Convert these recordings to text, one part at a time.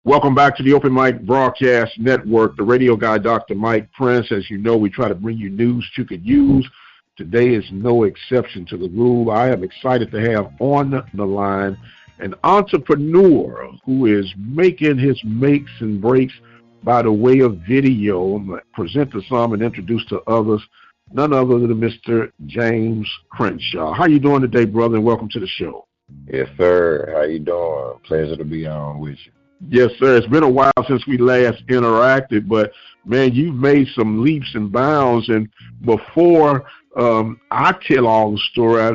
Welcome back to the Open Mic Broadcast Network, the radio guy, Dr. Mike Prince. As you know, we try to bring you news you could use. Today is no exception to the rule. I am excited to have on the line an entrepreneur who is making his makes and breaks by the way of video, present to some and introduce to others, none other than Mr. James Crenshaw. How you doing today, brother, and welcome to the show. Yes, sir. How you doing? Pleasure to be on with you. Yes, sir. It's been a while since we last interacted, but, man, you've made some leaps and bounds. And before I tell all the story, I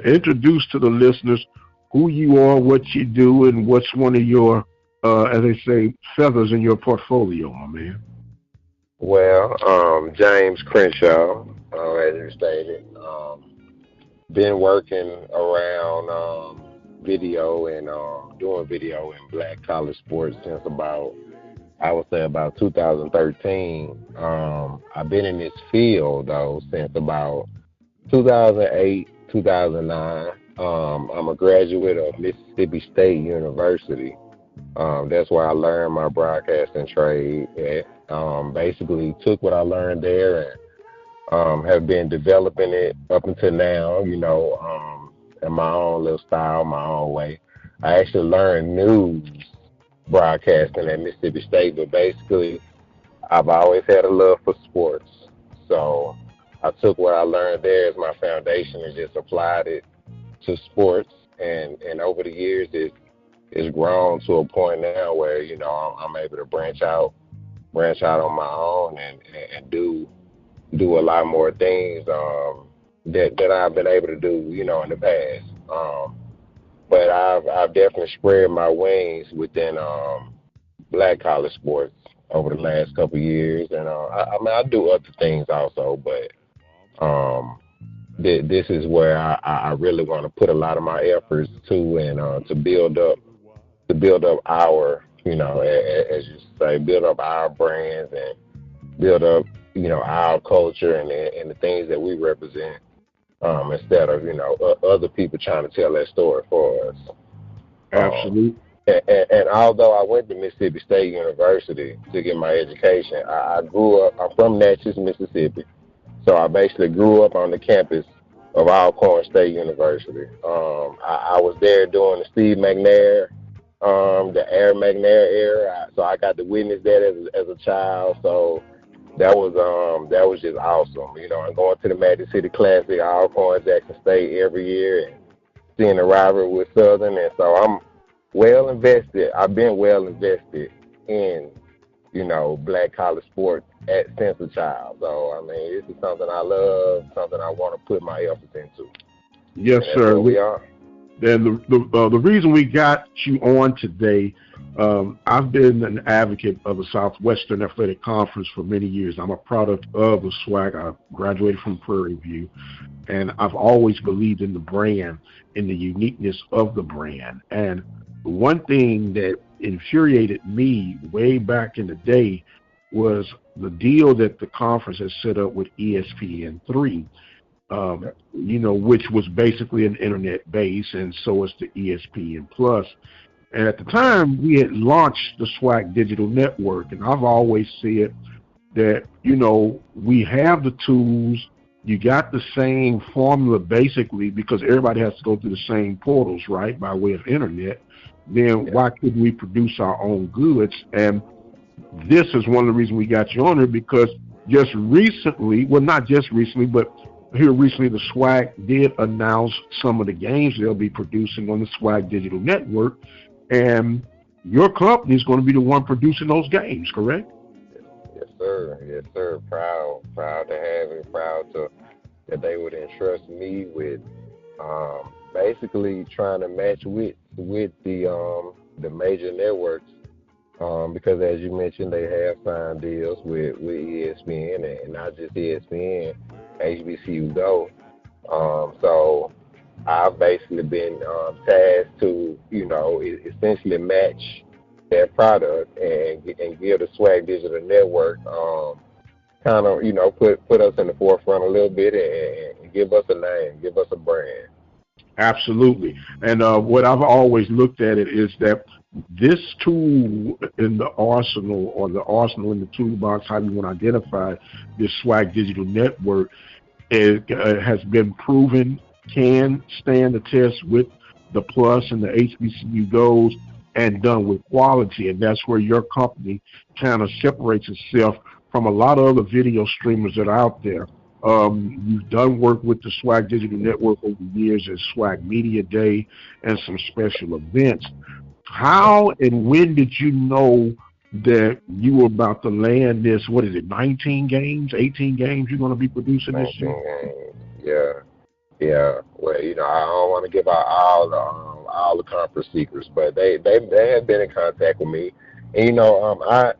introduce to the listeners who you are, what you do, and what's one of your, as they say, feathers in your portfolio, my man. Well, James Crenshaw, as you stated, been working around video and doing video in black college sports since about 2013. I've been in this field though since about 2008, 2009. I'm a graduate of Mississippi State University. That's where I learned my broadcasting trade. Basically took what I learned there and have been developing it up until now, in my own little style, my own way. I actually learned news broadcasting at Mississippi State, but basically I've always had a love for sports. So I took what I learned there as my foundation and just applied it to sports. And over the years, it's grown to a point now where, I'm able to branch out on my own and do a lot more things that I've been able to do, in the past. But I've definitely spread my wings within black college sports over the last couple of years, and I do other things also, but this is where I really want to put a lot of my efforts to, and to build up our, as you say, build up our brands and build up, our culture and the things that we represent. Instead of, other people trying to tell that story for us. Absolutely. And although I went to Mississippi State University to get my education, I grew up, I'm from Natchez, Mississippi. So I basically grew up on the campus of Alcorn State University. I was there during the Steve McNair, the Air McNair era. So I got to witness that as a child. So that was just awesome, and going to the Magic City Classic, Alcorn, Jackson State every year, and seeing the rivalry with Southern, and so I'm well invested. I've been well invested in, black college sports since a child. So I mean, this is something I love, something I want to put my efforts into. Yes, sir. We are. And the reason we got you on today, I've been an advocate of the Southwestern Athletic Conference for many years. I'm a product of the SWAC. I graduated from Prairie View, and I've always believed in the brand, in the uniqueness of the brand. And one thing that infuriated me way back in the day was the deal that the conference has set up with ESPN3. Which was basically an internet base, and so is the ESPN Plus. And at the time, we had launched the SWAC Digital Network, and I've always said that, we have the tools, you got the same formula basically, because everybody has to go through the same portals, right, by way of internet. Then why couldn't we produce our own goods? And this is one of the reasons we got you on here, because just recently, well, not just recently, but here recently, the SWAC did announce some of the games they'll be producing on the SWAC Digital Network, and your company is going to be the one producing those games, correct? Yes, sir. Yes, sir. Proud to have it. Proud that they would entrust me with basically trying to match with the major networks, because as you mentioned, they have signed deals with ESPN, and not just ESPN. HBCU Go. So I've basically been tasked to, essentially match that product and give the SWAC Digital Network kind of, put us in the forefront a little bit and give us a name, give us a brand. Absolutely. And what I've always looked at it is that this tool in the arsenal, or the arsenal in the toolbox, how you want to identify this SWAC digital network, has been proven can stand the test with the Plus and the HBCU goals, and done with quality. And that's where your company kind of separates itself from a lot of other video streamers that are out there. You've done work with the SWAC Digital Network over the years at SWAC Media Day and some special events. How and when did you know that you were about to land this, 19 games, 18 games you're going to be producing this year? Yeah. Well, I don't want to give out all the conference secrets, but they have been in contact with me. And, I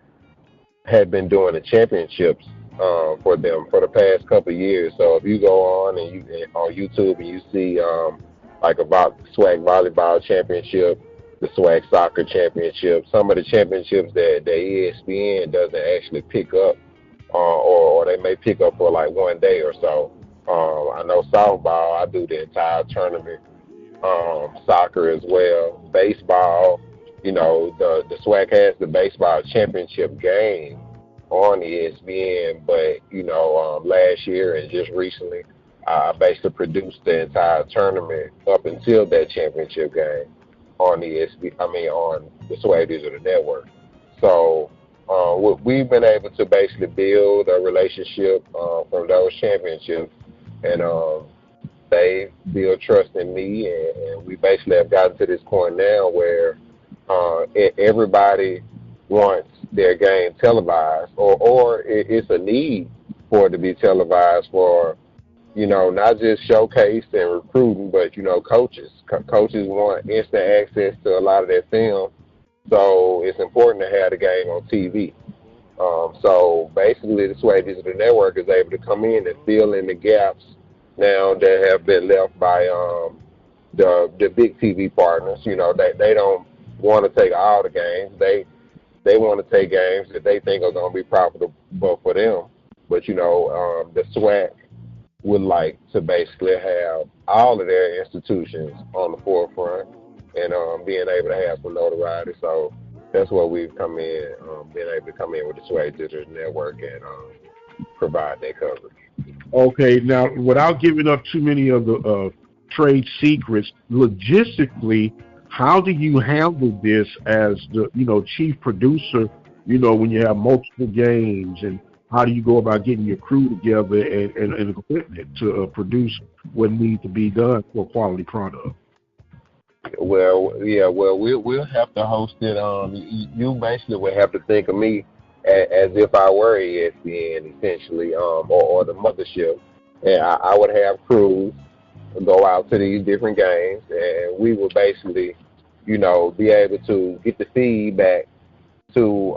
had been doing the championships for them for the past couple of years. So if you go on on YouTube and you see like about SWAC volleyball championship, the SWAC soccer championship, some of the championships that ESPN doesn't actually pick up, or they may pick up for like one day or so. I know softball, I do the entire tournament, soccer as well, baseball. The SWAC has the baseball championship game on ESPN, but last year and just recently, I basically produced the entire tournament up until that championship game on on the SWAC Digital Network. So we've been able to basically build a relationship from those championships, and they build trust in me, and we basically have gotten to this point now where everybody wants their game televised, or it's a need for it to be televised for, not just showcase and recruiting, but, coaches. Coaches want instant access to a lot of their film, so it's important to have the game on TV. So basically the SWAC Digital Network is able to come in and fill in the gaps now that have been left by the big TV partners. They don't want to take all the games. They want to take games that they think are going to be profitable for them. But, the SWAC would like to basically have all of their institutions on the forefront and being able to have some notoriety. So that's where we've come in, being able to come in with the SWAC Digital Network and provide that coverage. Okay, now without giving up too many of the trade secrets, logistically, how do you handle this as the chief producer? When you have multiple games, and how do you go about getting your crew together and equipment to produce what needs to be done for a quality product? Well, we'll have to host it. You basically would have to think of me as if I were ESPN, essentially, or the mothership, and I would have crews go out to these different games, and we would basically, be able to get the feedback to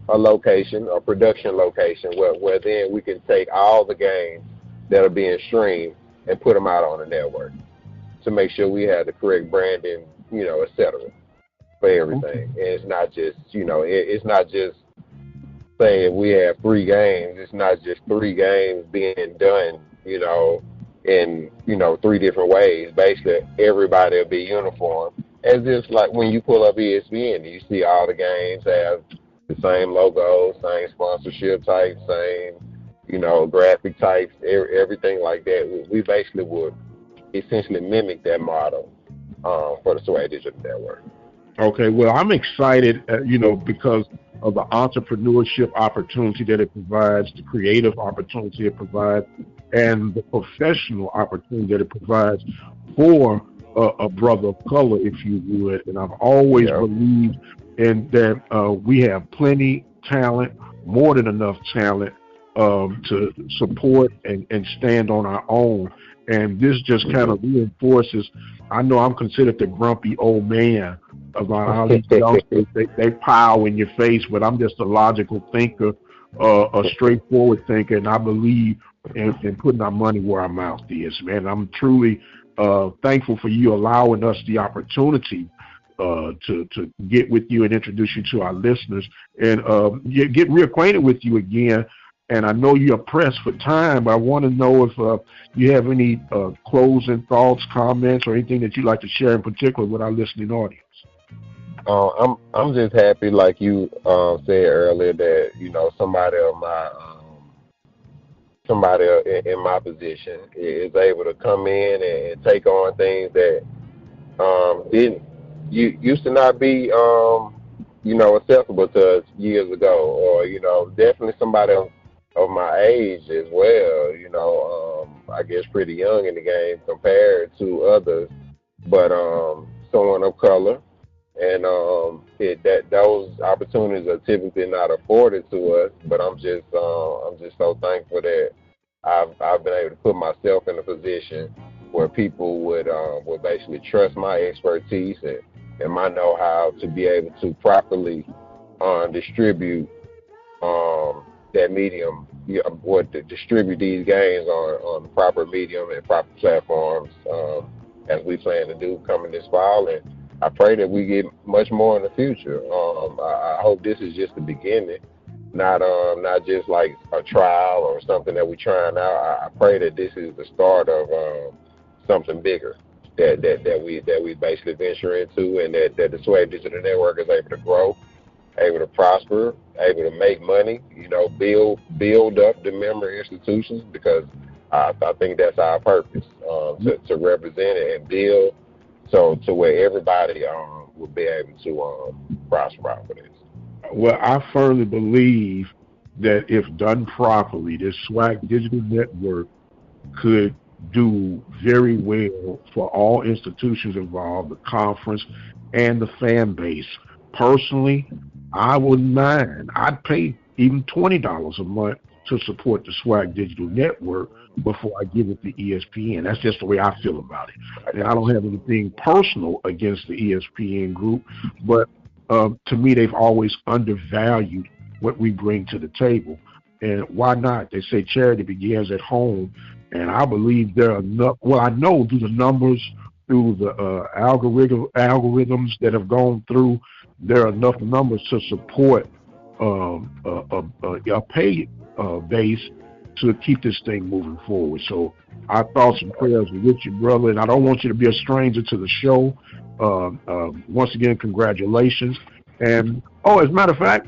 a location, a production location, where then we can take all the games that are being streamed and put them out on the network to make sure we have the correct branding, et cetera, for everything. And it's not just, it's not just saying we have 3 games. It's not just 3 games being done, in 3 different ways. Basically, everybody will be uniform. As if, like, when you pull up ESPN, you see all the games have the same logo, same sponsorship type, same, graphic types, everything like that. We basically would essentially mimic that model for the SWAC Digital Network. Okay, well, I'm excited, because of the entrepreneurship opportunity that it provides, the creative opportunity it provides, and the professional opportunity that it provides for a brother of color, if you would. And I've always believed in that we have plenty talent, more than enough talent to support and stand on our own. And this just kind of reinforces, I know I'm considered the grumpy old man about how these youngsters, they pile in your face, but I'm just a logical thinker, a straightforward thinker, and I believe in putting our money where our mouth is, man. I'm truly thankful for you allowing us the opportunity to get with you and introduce you to our listeners and get reacquainted with you again. And I know you're pressed for time, but I want to know if you have any closing thoughts, comments, or anything that you'd like to share in particular with our listening audience. I'm just happy, like you said earlier, that somebody in my position is able to come in and take on things that didn't you used to not be accessible to us years ago, or definitely somebody of my age as well. I guess pretty young in the game compared to others, but someone of color. And those opportunities are typically not afforded to us. But I'm just so thankful that I've been able to put myself in a position where people would basically trust my expertise and my know-how to be able to properly distribute that medium, to distribute these games on the proper medium and proper platforms, as we plan to do coming this fall. And I pray that we get much more in the future. I hope this is just the beginning, not just like a trial or something that we're trying out. I pray that this is the start of something bigger that we basically venture into, and that the SWAC Digital Network is able to grow, able to prosper, able to make money, build up the member institutions, because I think that's our purpose, to represent it and build, so to where everybody will be able to prosper off of this. Well, I firmly believe that if done properly, this SWAC Digital Network could do very well for all institutions involved, the conference and the fan base. Personally, I wouldn't mind. I'd pay even $20 a month to support the SWAC Digital Network before I give it to ESPN. That's just the way I feel about it. And I don't have anything personal against the ESPN group, but to me, they've always undervalued what we bring to the table. And why not? They say charity begins at home. And I believe there are enough, well, I know through the numbers, through the algorithms that have gone through, there are enough numbers to support a pay base to keep this thing moving forward. So our thoughts and prayers are with you, brother, and I don't want you to be a stranger to the show. Once again, congratulations. And, as a matter of fact,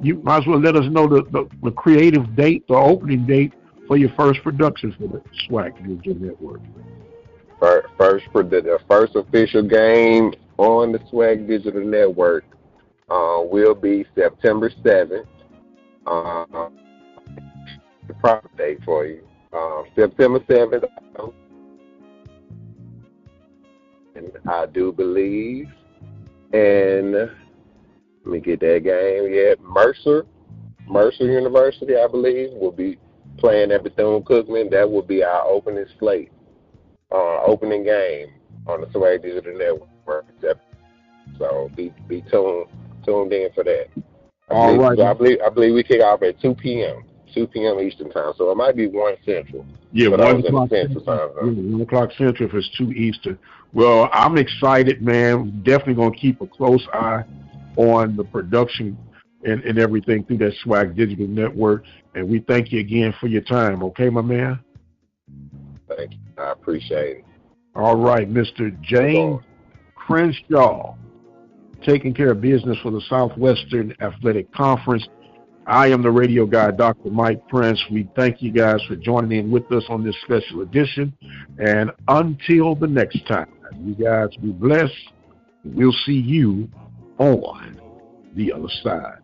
you might as well let us know the creative date, the opening date for your first production for the SWAC Digital Network. The first official game on the SWAC Digital Network will be September 7th. The proper date for you, September 7th. And I do believe, and let me get that game. Yeah, Mercer University, I believe, will be playing at Bethune-Cookman. That will be our opening slate, opening game on the SWAC Digital Network. So be tuned in for that. I believe we kick off at 2 p.m. 2 p.m. Eastern time, so it might be 1 Central. Yeah, 1 o'clock Central time. 1 o'clock Central if it's 2 Eastern. Well, I'm excited, man. Definitely going to keep a close eye on the production and everything through that SWAC Digital Network. And we thank you again for your time. Okay, my man? Thank you. I appreciate it. All right, Mr. James Crenshaw, taking care of business for the Southwestern Athletic Conference. I am the radio guy, Dr. Mike Prince. We thank you guys for joining in with us on this special edition. And until the next time, you guys be blessed. We'll see you on the other side.